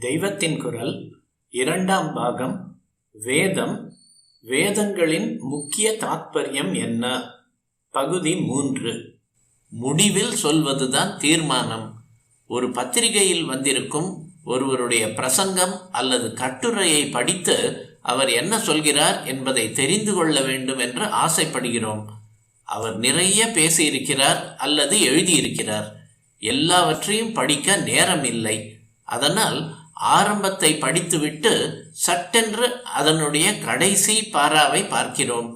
தெய்வத்தின் குரல் இரண்டாம் பாகம். வேதம், வேதங்களின் முக்கிய தாத்பரியம் என்ன? பகுதி 3. முடிவில் சொல்வதுதான் தீர்மானம். ஒரு பத்திரிகையில் வந்திருக்கும் ஒருவருடைய பிரசங்கம் அல்லது கட்டுரையை படித்து அவர் என்ன சொல்கிறார் என்பதை தெரிந்து கொள்ள வேண்டும் என்று ஆசைப்படுகிறோம். அவர் நிறைய பேசியிருக்கிறார் அல்லது எழுதியிருக்கிறார். எல்லாவற்றையும் படிக்க நேரம் இல்லை. அதனால் ஆரம்பத்தை படித்துவிட்டு சட்டென்று அதனுடைய கடைசி பாராவை பார்க்கிறோம்.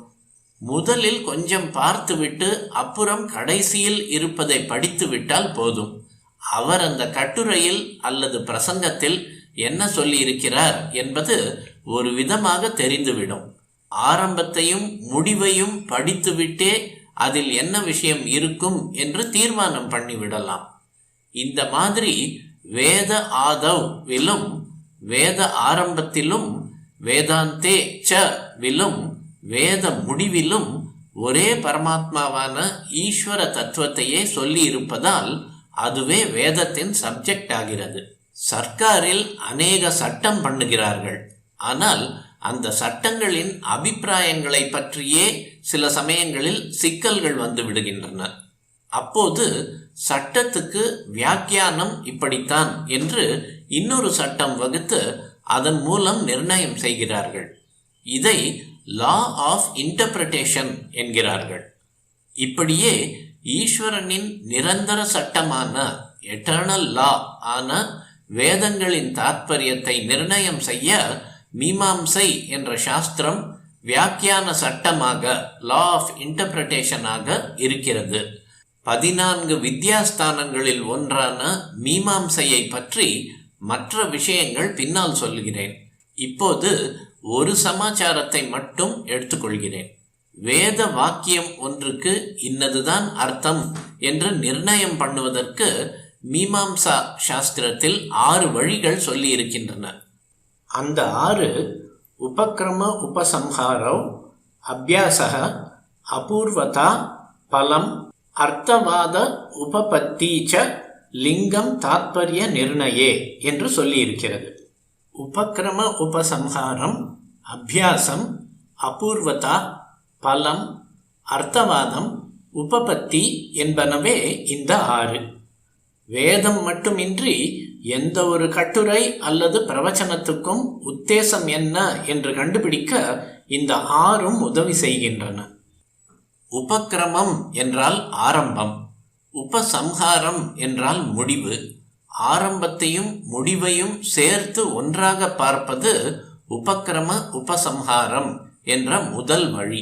முதலில் கொஞ்சம் பார்த்துவிட்டு அப்புறம் கடைசியில் இருப்பதை படித்துவிட்டால் போதும். அவர் அந்த கட்டுரையில் அல்லது பிரசங்கத்தில் என்ன சொல்லியிருக்கிறார் என்பது ஒரு விதமாக தெரிந்துவிடும். ஆரம்பத்தையும் முடிவையும் படித்துவிட்டே அதில் என்ன விஷயம் இருக்கும் என்று தீர்மானம் பண்ணிவிடலாம். இந்த மாதிரி வேத ஆதவ்விலும் வேத ஆரம்பத்திலும் வேதாந்தே ச விலும் வேத முடிவிலும் ஒரே பரமாத்மாவான ஈஸ்வர தத்துவத்தையே சொல்லி இருப்பதால் அதுவே வேதத்தின் சப்ஜெக்ட் ஆகிறது. சர்க்காரில் அநேக சட்டம் பண்ணுகிறார்கள். ஆனால் அந்த சட்டங்களின் அபிப்பிராயங்களை பற்றியே சில சமயங்களில் சிக்கல்கள் வந்து விடுகின்றன. அப்போது சட்டத்துக்கு வியாக்கியானம் இப்படித்தான் என்று இன்னொரு சட்டம் வகுத்து அதன் மூலம் நிர்ணயம் செய்கிறார்கள். இதை லா ஆஃப் இன்டர்பிரேஷன் என்கிறார்கள். இப்படியே ஈஸ்வரனின் நிரந்தர சட்டமான எட்டர்னல் லா ஆன வேதங்களின் தாத்பரியத்தை நிர்ணயம் செய்ய மீமாம்சை என்ற சாஸ்திரம் வியாக்கியான சட்டமாக லா ஆஃப் இன்டர்பிரேஷனாக இருக்கிறது. 14 வித்யாஸ்தானங்களில் ஒன்றான மீமாம்சையை பற்றி மற்ற விஷயங்கள் பின்னால் சொல்கிறேன். இப்போது ஒரு சமாச்சாரத்தை மட்டும் எடுத்துக்கொள்கிறேன். வேத வாக்கியம் ஒன்றுக்கு இன்னதுதான் அர்த்தம் என்று நிர்ணயம் பண்ணுவதற்கு மீமாம்சா சாஸ்திரத்தில் 6 வழிகள் சொல்லி இருக்கின்றன. அந்த 6 உபக்ரம உபசம்ஹாரோ அபியாசக அபூர்வதா பலம் அர்த்தவாத உபபத்தீச்ச லிங்கம் தாத்பரிய நிர்ணயே என்று சொல்லியிருக்கிறது. உபக்ரம உபசம்ஹாரம், அபியாசம், அபூர்வதா, பலம், அர்த்தவாதம், உபபத்தி என்பனவே இந்த 6. வேதம் மட்டுமின்றி எந்த ஒரு கட்டுரை அல்லது பிரவச்சனத்துக்கும் உத்தேசம் என்ன என்று கண்டுபிடிக்க இந்த 6ம் உதவி செய்கின்றன. உபக்கிரமம் என்றால் ஆரம்பம், உபசம்ஹாரம் என்றால் முடிவு. ஆரம்பத்தையும் முடிவையும் சேர்த்து ஒன்றாக பார்ப்பது உபக்கிரம உபசம்ஹாரம் என்ற முதல் வழி.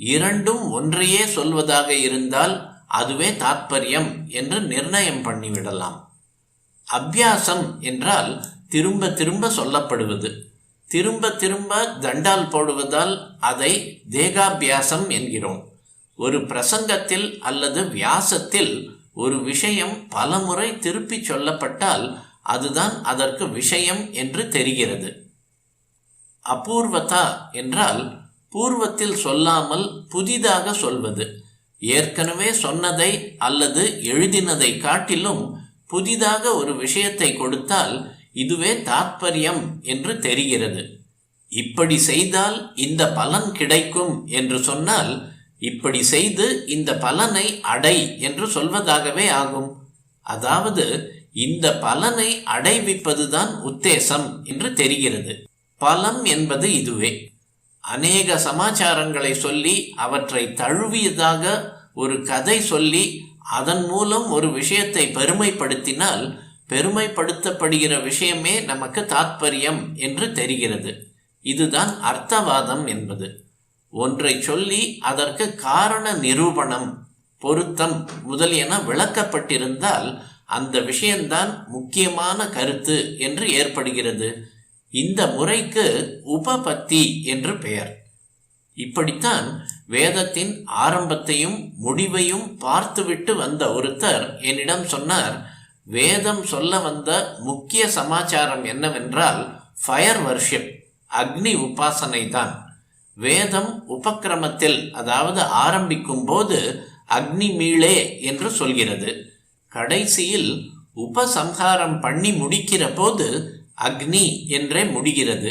இரண்டும் ஒன்றையே சொல்வதாக இருந்தால் அதுவே தாத்பரியம் என்று நிர்ணயம் பண்ணிவிடலாம். அபியாசம் என்றால் திரும்ப திரும்ப சொல்லப்படுவது. திரும்ப திரும்ப தண்டால் போடுவதால் அதை தேகாபியாசம் என்கிறோம். ஒரு பிரசங்கத்தில் அல்லது வியாசத்தில் ஒரு விஷயம் பலமுறை திருப்பி சொல்லப்பட்டால் அதுதான் அதற்கு விஷயம் என்று தெரிகிறது. அபூர்வதா என்றால் பூர்வத்தில் சொல்லாமல் புதிதாக சொல்வது. ஏற்கனவே சொன்னதை அல்லது எழுதினதை காட்டிலும் புதிதாக ஒரு விஷயத்தை கொடுத்தால் இதுவே தாத்பரியம் என்று தெரிகிறது. இப்படி செய்தால் இந்த பலன் கிடைக்கும் என்று சொன்னால் இப்படி செய்து இந்த பலனை அடை என்று சொல்வதாகவே ஆகும். அதாவது இந்த பலனை அடைவிப்பதுதான் உத்தேசம் என்று தெரிகிறது. பலம் என்பது இதுவே. அநேக சமாச்சாரங்களை சொல்லி அவற்றை தழுவியதாக ஒரு கதை சொல்லி அதன் மூலம் ஒரு விஷயத்தை பெருமைப்படுத்தினால் பெருமைப்படுத்தப்படுகிற விஷயமே நமக்கு தாத்பரியம் என்று தெரிகிறது. இதுதான் அர்த்தவாதம் என்பது. ஒன்றை சொல்லி அதற்கு காரண நிரூபணம், பொருத்தம் முதலியன விளக்கப்பட்டிருந்தால் அந்த விஷயம்தான் முக்கியமான கருத்து என்று ஏற்படுகிறது. இந்த முறைக்கு உபபத்தி என்று பெயர். இப்படித்தான் வேதத்தின் ஆரம்பத்தையும் முடிவையும் பார்த்துவிட்டு வந்த ஒருத்தர் என்னிடம் சொன்னார், வேதம் சொல்ல வந்த முக்கிய சமாச்சாரம் என்னவென்றால் ஃபயர் வர்ஷிப், அக்னி உபாசனை தான். வேதம் உபக்கிரமத்தில், அதாவது ஆரம்பிக்கும் போது அக்னி மீளே என்று சொல்கிறது. கடைசியில் உபசம்ஹாரம் பண்ணி முடிக்கிற போது அக்னி என்றே முடிகிறது.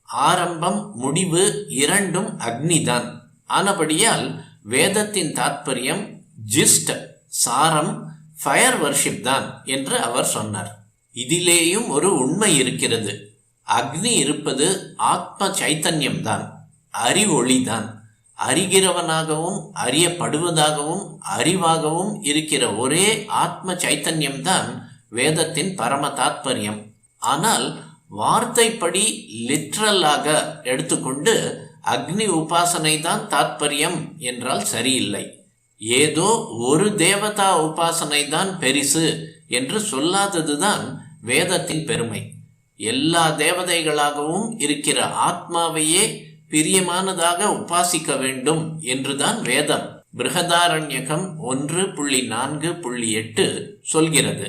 ஆரம்பம் முடிவு இரண்டும் அக்னிதான். ஆனபடியால் வேதத்தின் தாத்பரியம் ஜிஸ்ட், சாரம், ஃபயர் வர்ஷிப் தான் என்று அவர் சொன்னார். இதிலேயும் ஒரு உண்மை இருக்கிறது. அக்னி இருப்பது ஆத்ம சைத்தன்யம்தான், அறிவொளிதான். அறிகிறவனாகவும் அறியப்படுவதாகவும் அறிவாகவும் இருக்கிற ஒரே ஆத்ம சைத்தன்யம்தான் வேதத்தின் பரம தாத்பரியம். ஆனால் வார்த்தைப்படி லிட்ரலாக எடுத்துக்கொண்டு அக்னி உபாசனை தான் தாத்பரியம் என்றால் சரியில்லை. ஏதோ ஒரு தேவதா உபாசனை தான் பெரிசு என்று சொல்லாததுதான் வேதத்தின் பெருமை. எல்லா தேவதைகளாகவும் இருக்கிற ஆத்மாவையே பிரியமானதாக உபாசிக்க வேண்டும் என்றுதான் வேதம் பிருஹதாரண்யகம் 1.4.8 சொல்கிறது.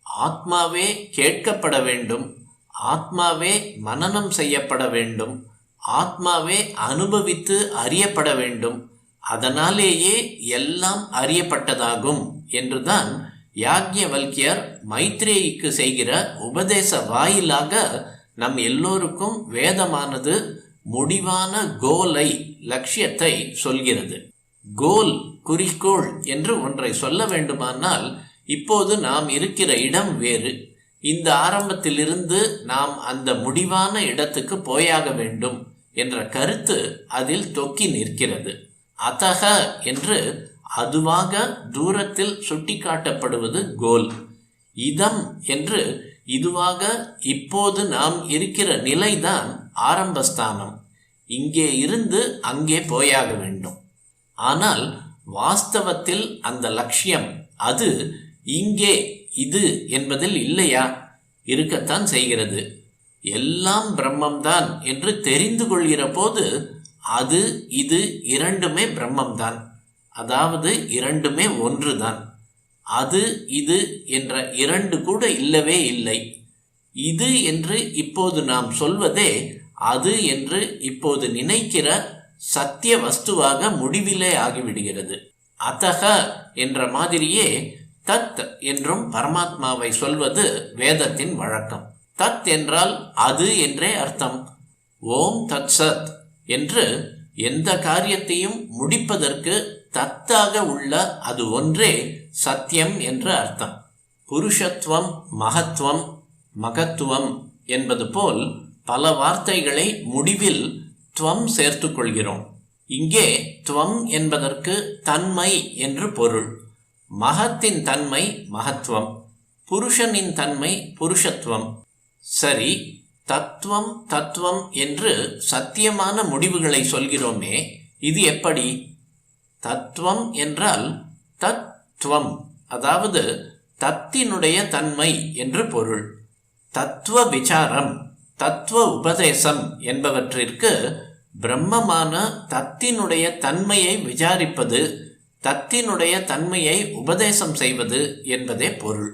ஆத்மாவே கேட்கப்பட வேண்டும், ஆத்மாவே மனனம் செய்யப்பட வேண்டும், ஆத்மாவே அனுபவித்து அறியப்பட வேண்டும், அதனாலேயே எல்லாம் அறியப்பட்டதாகும் என்றுதான் யாக்ஞவல்கியர் மைத்ரேயிக்கு செய்கிற உபதேச வாயிலாக நம் எல்லோருக்கும் வேதமானது முடிவான கோலை, லட்சியத்தை சொல்கிறது. கோல், குறிக்கோள் என்று ஒன்றை சொல்ல வேண்டுமானால் இப்போது நாம் இருக்கிற இடம் வேறு. இந்த ஆரம்பத்திலிருந்து நாம் அந்த முடிவான இடத்துக்கு போயாக வேண்டும் என்ற கருத்து அதில் தொக்கி நிற்கிறது. அத்தக என்று அதுவாக தூரத்தில் சுட்டிக்காட்டப்படுவது கோல். இதம் என்று இதுவாக இப்போது நாம் இருக்கிற நிலைதான் ஆரம்பஸ்தானம். இங்கே இருந்து அங்கே போயாக வேண்டும். ஆனால் வாஸ்தவத்தில் அந்த லட்சியம் அது இங்கே இது என்பதில் இல்லையா? இருக்கத்தான் செய்கிறது. எல்லாம் பிரம்மம்தான் என்று தெரிந்து கொள்கிற போது அது இது இரண்டுமே பிரம்மம்தான். அதாவது இரண்டுமே ஒன்றுதான். அது இது என்ற இரண்டு கூட இல்லவே இல்லை. இது என்று இப்போது நாம் சொல்வதே அது என்று இப்போது நினைக்கிற சத்திய வஸ்துவாக முடிவிலே ஆகிவிடுகிறது. அத்தக என்ற மாதிரியே தத் என்றும் பரமாத்மாவை சொல்வது வேதத்தின் வழக்கம். தத் என்றால் அது என்றே அர்த்தம். ஓம் தத் சத் என்று எந்த காரியத்தையும் முடிப்பதற்கு தத்தாக உள்ள அது ஒன்றே சத்தியம் என்று அர்த்தம். புருஷத்துவம், மகத்துவம், மகத்துவம் என்பது போல் பல வார்த்தைகளை முடிவில் துவம் சேர்த்து கொள்கிறோம். இங்கே துவம் என்பதற்கு தன்மை என்று பொருள். மகத்தின் தன்மை மகத்துவம், புருஷனின் தன்மை புருஷத்துவம். சரி, தத்துவம் தத்துவம் என்று சத்தியமான முடிவுகளை சொல்கிறோமே, இது எப்படி? தத்துவம் என்றால் தத்துவம், அதாவது தத்தினுடைய தன்மை என்று பொருள். தத்துவ விசாரம், தத்துவ உபதேசம் என்பவற்றிற்கு பிரம்மமான தத்தினுடைய தன்மையை விசாரிப்பது, தத்தினுடைய தன்மையை உபதேசம் செய்வது என்பதே பொருள்.